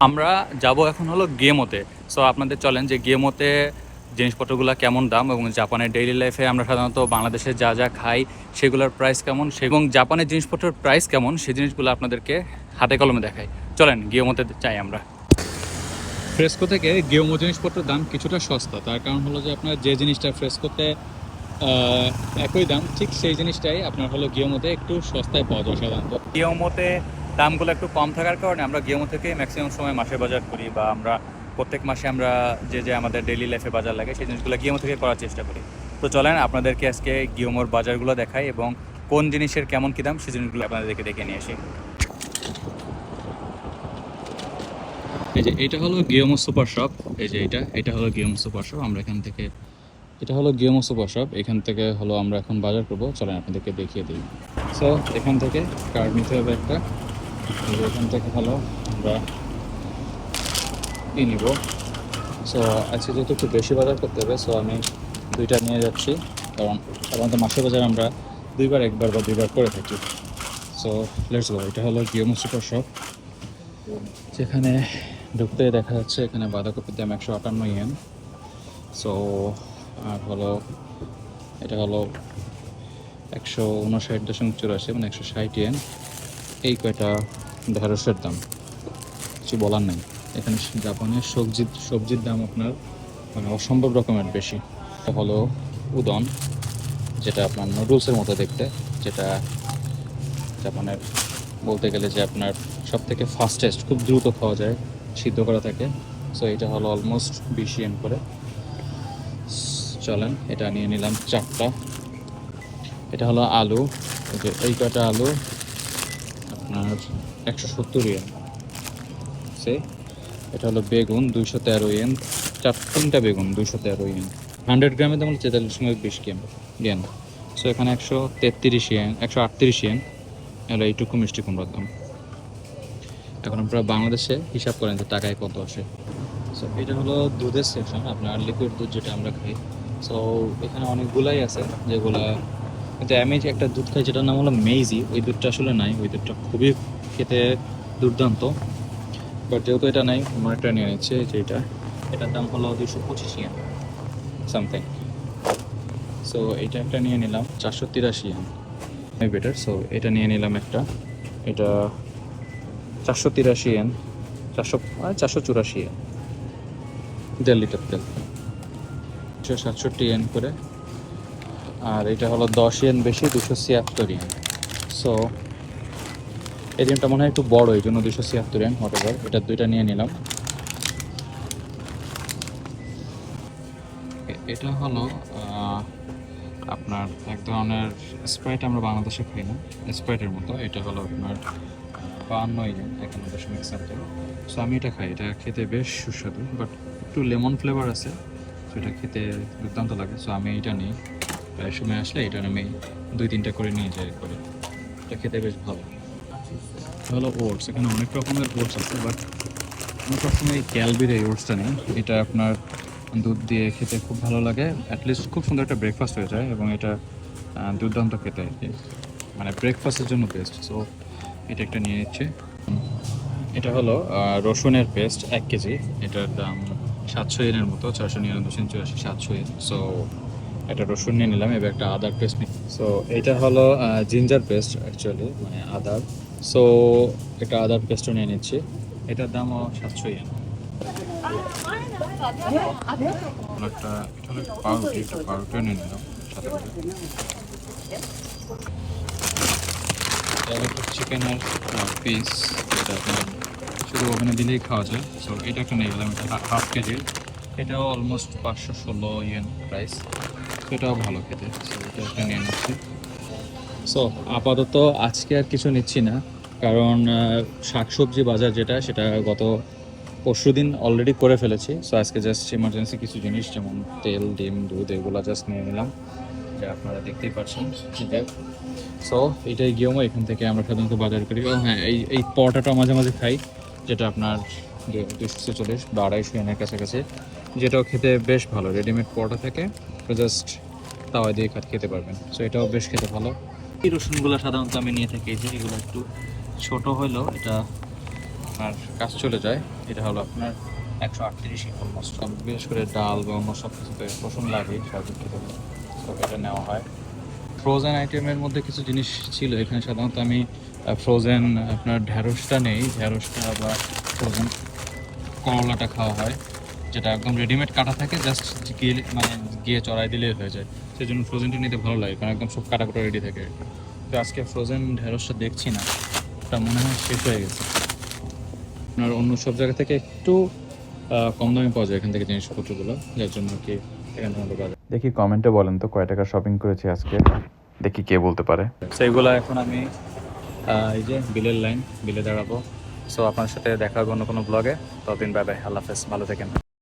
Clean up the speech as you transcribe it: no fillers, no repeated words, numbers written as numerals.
আমরা যাব এখন হলো গেমোতে। সো আপনাদের চলেন যে গেমোতে জিনিসপত্রগুলো কেমন দাম এবং জাপানের ডেইলি লাইফে আমরা সাধারণত বাংলাদেশে যা যা খাই সেগুলোর প্রাইস কেমন এবং জাপানের জিনিসপত্রের প্রাইস কেমন সেই জিনিসগুলো আপনাদেরকে হাতে কলমে দেখাই। চলেন গেমোতে চাই আমরা। ফ্রেস্কো থেকে গেমো জিনিসপত্রের দাম কিছুটা সস্তা, তার কারণ হলো যে আপনার যে জিনিসটা ফ্রেস্কোতে একই দাম ঠিক সেই জিনিসটাই আপনার হলো গিয়োমোতে একটু সস্তায় পাওয়া যায়। সাধারণত গিয়োমোতে দামগুলো একটু কম থাকার কারণে আমরা গিয়োমো থেকে ম্যাক্সিমাম সময় মাসে বাজার করি, বা আমরা প্রত্যেক মাসে আমরা যে আমাদের ডেইলি লাইফে বাজার লাগে সেই জিনিসগুলো গিয়োমো থেকে করার চেষ্টা করি। তো চলেন আপনাদেরকে আজকে গিয়োমোর বাজারগুলো দেখাই এবং কোন জিনিসের কেমন কী দাম সেই জিনিসগুলো আপনাদেরকে দেখে নিয়ে আসি। এই যে এটা হলো গিয়োমো সুপার শপ। এই যে এটা হলো গিয়োমো সুপার শপ। আমরা এখান থেকে এটা হলো গিয়োমো সুপার শপ। এখান থেকে হলো আমরা এখন বাজার করবো। চলেন আপনাদেরকে দেখিয়ে দিই। সো এখান থেকে কার্ড নিতে হবে একটা। এখান থেকে হলো আমরা নিব। সো আজকে যেহেতু একটু বেশি বাজার করতে হবে, সো আমি দুইটা নিয়ে যাচ্ছি, কারণ সাধারণত মাসের বাজার আমরা একবার বা দুইবার করে থাকি। So let's go. এটা হলো গিয়োমো সুপার শপ, যেখানে ঢুকতে দেখা যাচ্ছে এখানে বাঁধাকপির দাম 158 ইয়েন। সো আর হলো এটা হলো 159.84, মানে 160 ইয়েন। এই কয়টা ঢেঁড়সের দাম কিছু বলার নেই। এখানে জাপানের সবজির দাম আপনার মানে অসম্ভব রকমের বেশি। এটা হলো উদন, যেটা আপনার নুডলসের মতো দেখতে, যেটা জাপানের বলতে গেলে যে আপনার সব থেকে ফাস্টেস্ট, খুব দ্রুত খাওয়া যায়, সিদ্ধ করা থাকে। সো এটা হলো অলমোস্ট 20 ইয়েন করে। চলেন এটা নিয়ে নিলাম 4টা। এটা হলো আলু, এই কয়টা আলু আপনার 170 ইয়েন। সে এটা হলো বেগুন 213 ইয়েন। 3টা বেগুন 213 ইয়েন। 100 গ্রামের দাম হলো 43.20 ইয়েন। সো এখানে 133 ইয়েন, 138 ইয়েন হলো এইটুকু মিষ্টি কুমড়ার দাম। এখন আপনারা বাংলাদেশে হিসাব করেন যে টাকায় কত আসে। সো এটা হলো দুধের সেকশন, আপনার লিকুইড দুধ যেটা আমরা খাই। সো এখানে অনেকগুলাই আছে যেগুলা, কিন্তু আমি যে একটা দুধ খাই যেটার নাম হলো মেইজি, ওই দুধটা আসলে নাই। ওই দুধটা খুবই খেতে দুর্দান্ত, বাট যেহেতু এটা নাই আমার একটা নিয়ে নিচ্ছে। যে এটার দাম হলো 225 ইয়েন সামথিং। সো এটা একটা নিয়ে নিলাম 483 ইয়েন বেটার। সো এটা নিয়ে নিলাম একটা, এটা 483 ইয়েন, 484 ইয়েন। 1.5 লিটার তেল 167 ইয়েন করে। আর এটা হলো 10 ইয়েন বেশি, 276 ইয়েন। সো এই ডিমটা মনে হয় একটু বড়, এই জন্য 276 ইয়েন। হোয়াটএভার, এটা দুইটা নিয়ে নিলাম। এটা হলো আপনার এক ধরনের স্প্রাইট, আমরা বাংলাদেশে খাই না, স্প্রাইটের মতো। এটা হলো আপনার 52 ইয়েন, 51.7। সো আমি এটা খাই, এটা খেতে বেশ সুস্বাদু, বাট একটু লেমন ফ্লেভার আছে, সো এটা খেতে দুর্দান্ত লাগে। সো আমি এটা নিই, প্রায় সময় আসলে এটা আমি 2-3টা করে নিয়ে যাই করে। এটা খেতে বেশ ভালো। এটা হলো ওটস। এখানে অনেক রকমের ওটস আছে, বাট আমি সবসময় এই ক্যালবির এই ওটসটা নিই। এটা আপনার দুধ দিয়ে খেতে খুব ভালো লাগে, অ্যাটলিস্ট খুব সুন্দর একটা ব্রেকফাস্ট হয়ে যায়, এবং এটা দুর্দান্ত খেতে আর কি, মানে ব্রেকফাস্টের জন্য বেস্ট। সো এটা একটা নিয়ে নিচ্ছে। এটা হলো রসুনের পেস্ট 1 কেজি। এটার দাম 700 ইয়েনের মতো, 499.84, 700 ইয়েন। সো একটা রসুন নিয়ে নিলাম। এবার একটা আদার পেস্ট নিই। সো এটা হলো জিঞ্জার পেস্ট অ্যাকচুয়ালি, মানে আদার। সো একটা আদার পেস্টও নিয়ে নিচ্ছি। এটার দামও 700 ইয়েন। একটা এটা হলো পাউরুটি, একটা পাউরুটিও নিয়ে নিলাম সাথে করে। এটা একটা চিকেনের পিস, যেটা আপনার শুধু ওভেনে দিলেই খাওয়া যায়। সো এটা একটা নিয়ে গেলাম, এটা 1/2 কেজি। এটাও অলমোস্ট 516 ইয়েন প্রাইস। এটাও ভালো খেতে। সো এটা একটা নিয়ে নিচ্ছি। সো আপাতত আজকে আর কিছু নিচ্ছি না, কারণ শাকসবজি বাজার যেটা, সেটা গত পরশুদিন অলরেডি করে ফেলেছি। সো আজকে জাস্ট ইমার্জেন্সি কিছু জিনিস, যেমন তেল, ডিম, দুধ, এগুলো জাস্ট নিয়ে নিলাম, যা আপনারা দেখতেই পাচ্ছেন। সো এইটাই গিয়েও এখান থেকে আমরা সাধারণত বাজার করি। ও হ্যাঁ, এই পরোটাটা মাঝে মাঝে খাই, যেটা আপনার 240 বা 250 ইয়েনের কাছাকাছি, যেটাও খেতে বেশ ভালো। রেডিমেড পরোটা থেকে জাস্ট তাওয়া দিয়ে খেতে পারবেন। সো এটাও বেশ খেতে ভালো। এই রসুনগুলো সাধারণত আমি নিয়ে থাকি, যে এগুলো একটু ছোট হলেও এটা আপনার কাজ চলে যায়। এটা হলো আপনার 138 অলমোস্ট। বিশেষ করে ডাল বা অন্য সব কিছুতে রসুন লাগে সার্বিক ক্ষেত্রে, তো এটা নেওয়া হয়। ফ্রোজেন আইটেমের মধ্যে কিছু জিনিস ছিল এখানে। সাধারণত আমি ফ্রোজেন আপনার ঢ্যাঁড়সটা নেই, ঢ্যাঁড়সটা বা ফ্রোজেন করলাটা খাওয়া হয়, যেটা একদম রেডিমেড কাটা থাকে, জাস্ট গিয়ে মানে গিয়ে চড়াই দিলেই হয়ে যায়। সেই জন্য ফ্রোজেনটা নিতে ভালো লাগে, কারণ একদম সব কাটা রেডি থাকে। তো আজকে ফ্রোজেন ঢ্যাঁড়সটা দেখছি না, ওটা মনে হয় শেষ হয়ে গেছে। আপনার অন্য সব জায়গা থেকে একটু কম দামে পাওয়া যায় এখান থেকে জিনিসপত্রগুলো, যার জন্য কি এখান থেকে পাওয়া যায়। দেখি কমেন্টে বলেন তো কয় টাকা শপিং করেছি আজকে, দেখি কে বলতে পারে। সেইগুলো এখন আমি এই যে বিলের লাইন, বিলে দাঁড়াবো। সো আপনার সাথে দেখা হবে অন্য কোনো ব্লগে। ততদিন বাই বাই, আল্লাহ হাফেজ, ভালো থাকেন।